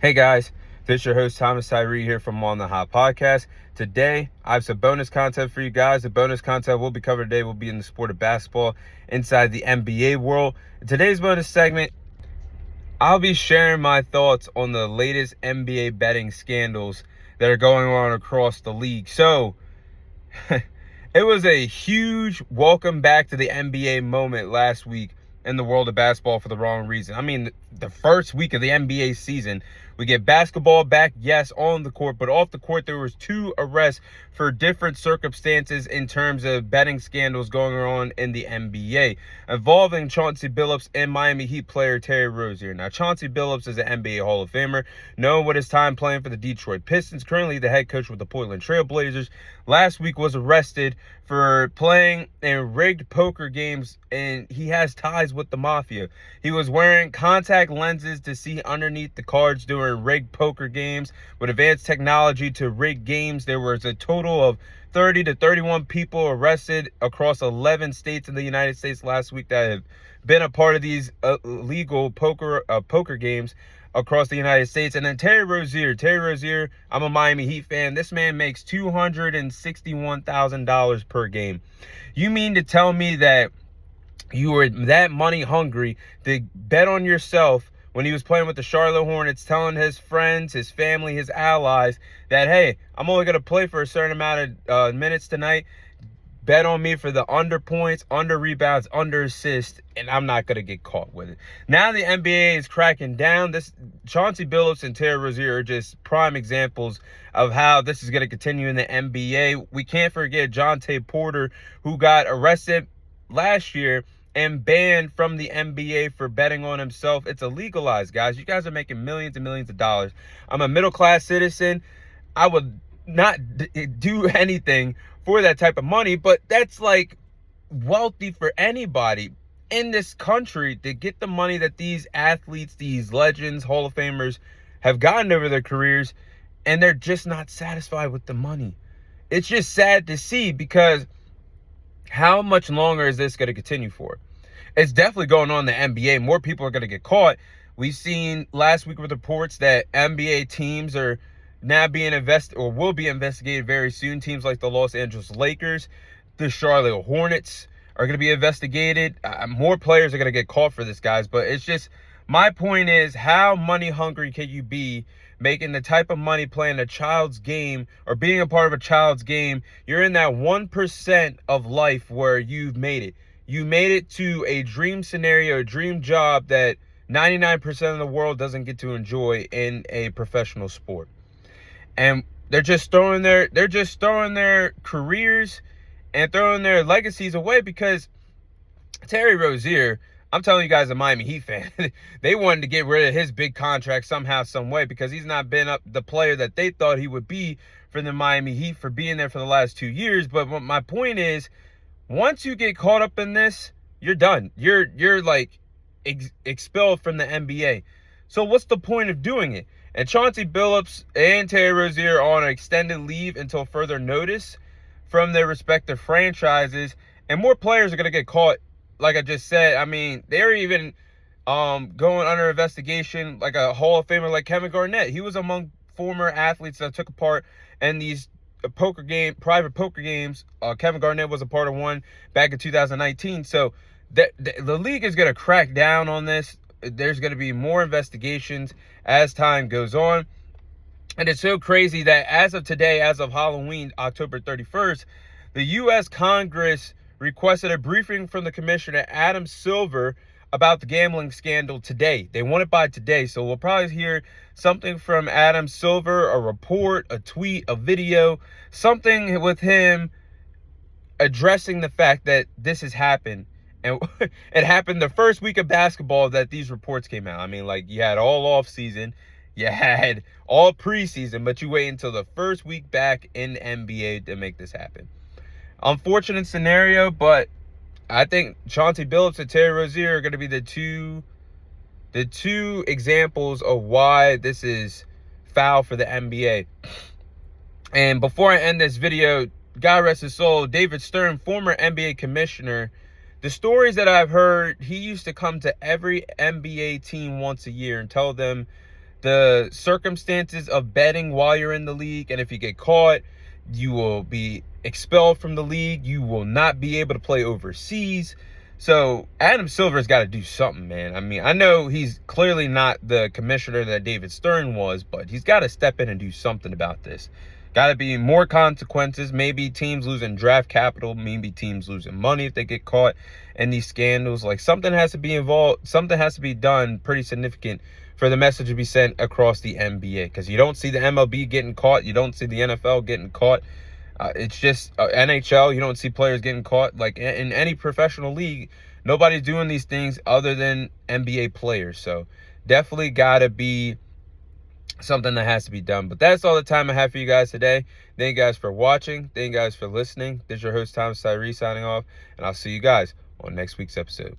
Hey guys, this is your host Thomas Tyree here from On the Hot Podcast. Today, I have some bonus content for you guys. The bonus content we'll be covering today will be in the sport of basketball inside the NBA world. In today's bonus segment, I'll be sharing my thoughts on the latest NBA betting scandals that are going on across the league. So, it was a huge welcome back to the NBA moment last week in the world of basketball for the wrong reason. I mean, the first week of the NBA season, we get basketball back, yes, on the court, but off the court, there was 2 arrests for different circumstances in terms of betting scandals going on in the NBA involving Chauncey Billups and Miami Heat player Terry Rozier. Now, Chauncey Billups is an NBA Hall of Famer, known with his time playing for the Detroit Pistons, currently the head coach with the Portland Trail Blazers. Last week was arrested for playing in rigged poker games, and he has ties with the mafia. He was wearing contact lenses to see underneath the cards during rigged poker games. With advanced technology to rig games, there was a total of 30 to 31 people arrested across 11 states in the United States last week that have been a part of these illegal poker games across the United States. And then Terry Rozier, I'm a Miami Heat fan. This man makes $261,000 per game. You mean to tell me that you were that money hungry to bet on yourself when he was playing with the Charlotte Hornets, telling his friends, his family, his allies that, hey, I'm only going to play for a certain amount of minutes tonight. Bet on me for the under points, under rebounds, under assists, and I'm not going to get caught with it. Now the NBA is cracking down. This Chauncey Billups and Terry Rozier are just prime examples of how this is going to continue in the NBA. We can't forget Jontay Porter, who got arrested last year and banned from the NBA for betting on himself. It's illegalized, guys. You guys are making millions and millions of dollars. I'm a middle-class citizen. I would not do anything for that type of money, but that's like wealthy for anybody in this country to get the money that these athletes, these legends, Hall of Famers have gotten over their careers, and they're just not satisfied with the money. It's just sad to see, because how much longer is this going to continue for? It's definitely going on in the NBA. More people are going to get caught. We've seen last week with reports that NBA teams are now being invested or will be investigated very soon. Teams like the Los Angeles Lakers, the Charlotte Hornets are going to be investigated. More players are going to get caught for this, guys. But it's just, my point is, how money hungry can you be making the type of money playing a child's game or being a part of a child's game? You're in that 1% of life where you've made it. You made it to a dream scenario, a dream job that 99% of the world doesn't get to enjoy in a professional sport. And they're just throwing their careers and throwing their legacies away, because Terry Rozier, I'm telling you guys, a Miami Heat fan, they wanted to get rid of his big contract somehow, some way, because he's not been up the player that they thought he would be for the Miami Heat for being there for the last 2 years. But what my point is, once you get caught up in this, you're done. You're like expelled from the NBA. So what's the point of doing it? And Chauncey Billups and Terry Rozier are on an extended leave until further notice from their respective franchises. And more players are going to get caught, like I just said. I mean, they're even going under investigation, like a Hall of Famer like Kevin Garnett. He was among former athletes that took part in these private poker games. Kevin Garnett was a part of one back in 2019. So the league is going to crack down on this. There's going to be more investigations as time goes on. And it's so crazy that as of today, as of Halloween, October 31st, the U.S. Congress requested a briefing from the Commissioner, Adam Silver, about the gambling scandal today. They want it by today. So we'll probably hear something from Adam Silver, a report, a tweet, a video, something with him addressing the fact that this has happened. And it happened the first week of basketball that these reports came out. I mean, like, you had all off season, you had all preseason, but you wait until the first week back in NBA to make this happen. Unfortunate scenario, but I think Chauncey Billups and Terry Rozier are going to be the two examples of why this is foul for the NBA. And before I end this video, God rest his soul, David Stern, former NBA commissioner, the stories that I've heard, he used to come to every NBA team once a year and tell them the circumstances of betting while you're in the league, and if you get caught, you will be expelled from the league. You will not be able to play overseas. So Adam Silver's got to do something, man. I mean, I know he's clearly not the commissioner that David Stern was, but he's got to step in and do something about this. Got to be more consequences. Maybe teams losing draft capital. Maybe teams losing money if they get caught in these scandals. Like, something has to be involved. Something has to be done pretty significant for the message to be sent across the NBA. Because you don't see the MLB getting caught. You don't see the NFL getting caught. It's just NHL. You don't see players getting caught. Like, in any professional league, nobody's doing these things other than NBA players. So definitely got to be something that has to be done. But that's all the time I have for you guys today. Thank you guys for watching. Thank you guys for listening. This is your host, Thomas Tyree, signing off. And I'll see you guys on next week's episode.